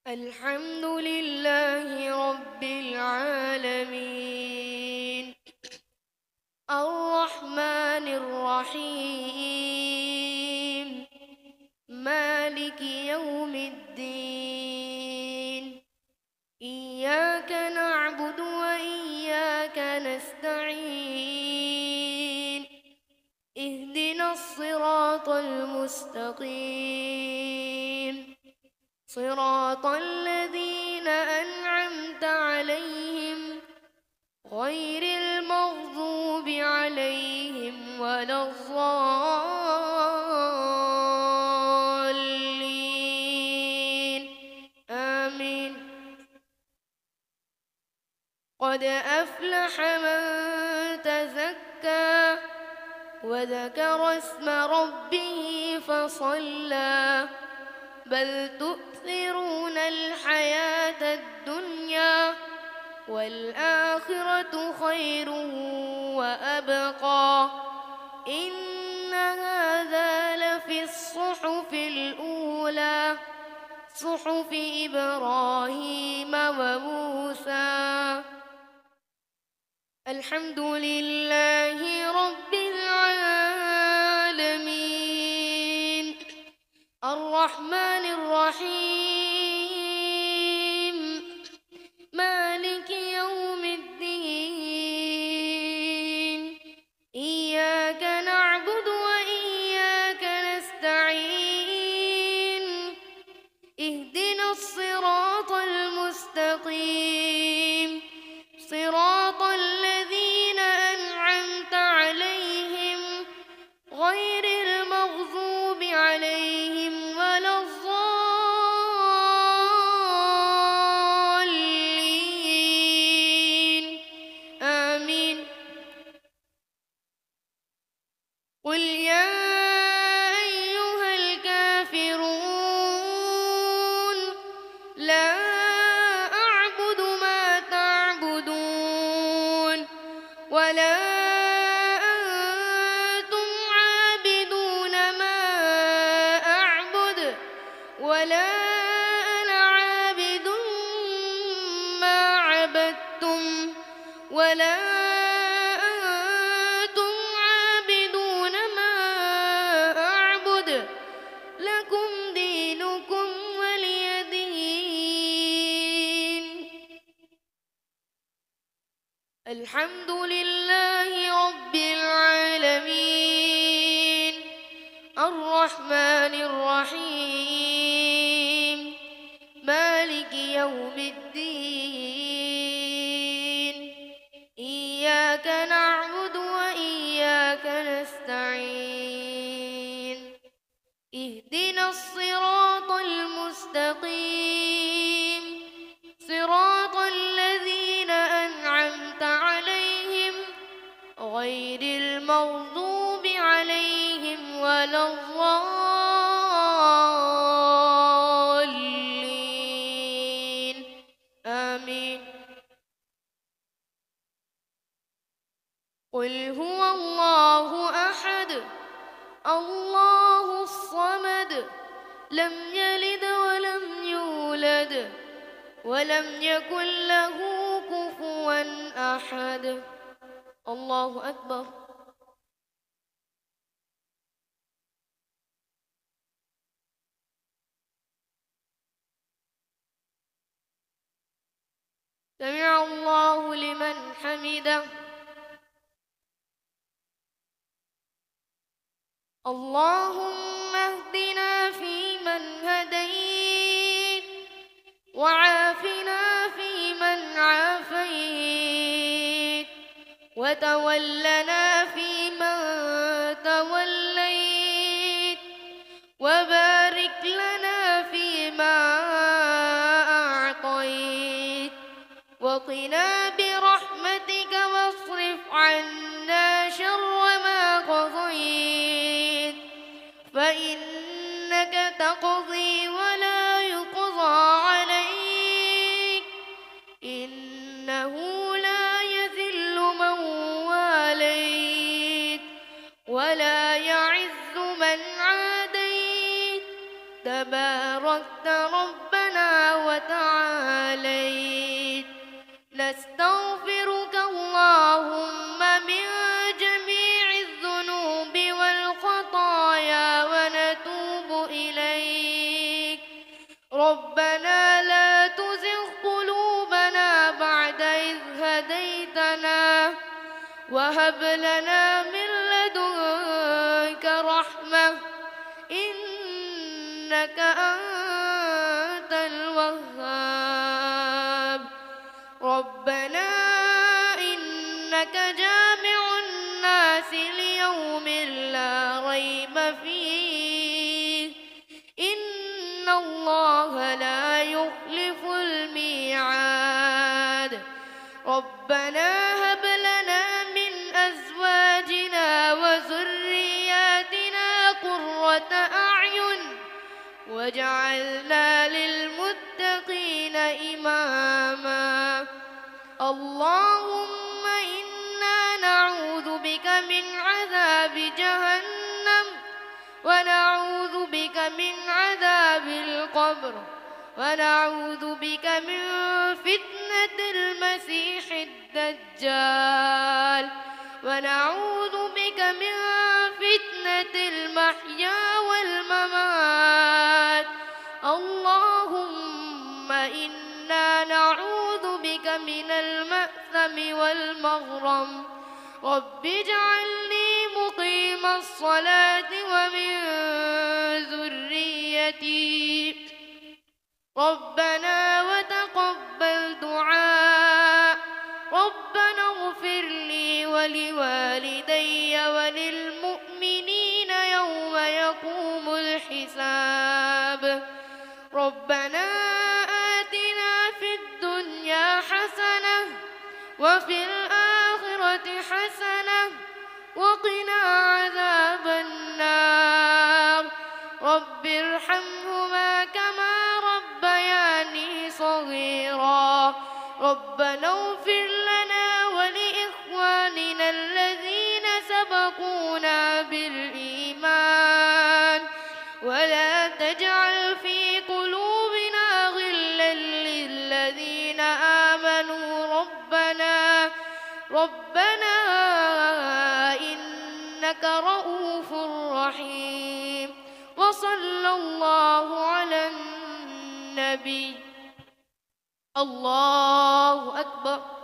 الحمد لله رب العالمين، الرحمن الرحيم، مالك يوم الدين. إياك نعبد وإياك نستعين، اهدنا الصراط المستقيم، صراط الذين أنعمت عليهم غير المغضوب عليهم ولا الضالين، آمين. قد أفلح من تزكى وذكر اسم ربه فصلى، بل تؤثرون الحياة الدنيا والآخرة خير وأبقى، إن هذا لفي الصحف الأولى، صحف إبراهيم وموسى. الحمد لله رب العالمين، الرحمن الرحيم، مالك يوم الدين. إياك نعبد وإياك نستعين، اهدنا الصراط المستقيم، صراط الذين أنعمت عليهم غير المغضوب عليهم ولا الضالين، آمين. قل يا أيها الكافرون لا أعبد ما تعبدون ولا أنتم عابدون ما أعبد ولا أنا عابد ما عبدتم ولا أنتم عابدون ما أعبد، لكم دينكم ولي دين. الحمد لله رب العالمين، الرحمن الرحيم، مالك يوم الدين. إياك نعبد وإياك نستعين، اهدنا الصراط المستقيم، صراط الذين أنعمت عليهم غير المغضوب عليهم ولا الضالين، آمين. قل هو الله أحد، الله الصمد، لم يلد ولم يولد ولم يكن له كفوا أحد. الله أكبر. سمع الله لمن حمده. اللهم اهدنا فيمن هديت وعافنا فيمن عافيت وتولنا فيمن توليت وبارك لنا فيما أعطيت وقنا برحمتك واصرف عنا شر ما قضيت، فإنك تقضي ولا يقضى عليك، إنه لا يذل من واليت ولا يعز من عاديت، تباركت ربنا وتعاليت نستغفرك اللهم من جميع الذنوب والخطايا ونتوب إليك. ربنا لا تزغ قلوبنا بعد إذ هديتنا وهب لنا من لدنك رحمة إنك أنت الوهاب. ربنا إنك جامع الناس ليوم لا ريب فيه إن الله لا يخلف الميعاد. ربنا هب لنا من أزواجنا وذرياتنا قرة أعين واجعلنا للمتقين إماما. اللهم إنا نعوذ بك من عذاب جهنم ونعوذ بك من عذاب القبر ونعوذ بك من فتنة المسيح الدجال ونعوذ بك من فتنة المحيا والممات. اللهم إنا نعوذ بك من المأثم والمغرم. رب اجعلني مقيم الصلاة ومن ذريتي ربنا وتقبل دعاء. ربنا اغفر لي ولوالدي وللمؤمنين يوم يقوم الحساب. ربنا آتنا في الدنيا حسنة وفي الآخرة حسنة وقنا عذاب النار. رب ارحمهما كما ربياني صغيرا. ربنا اغفر لنا ولإخواننا الذين سبقونا بالإيمان ولا تجعل في قلوبنا غلا للذين آمنوا ربنا إنك رؤوف رحيم. وصلى الله على النبي. الله أكبر.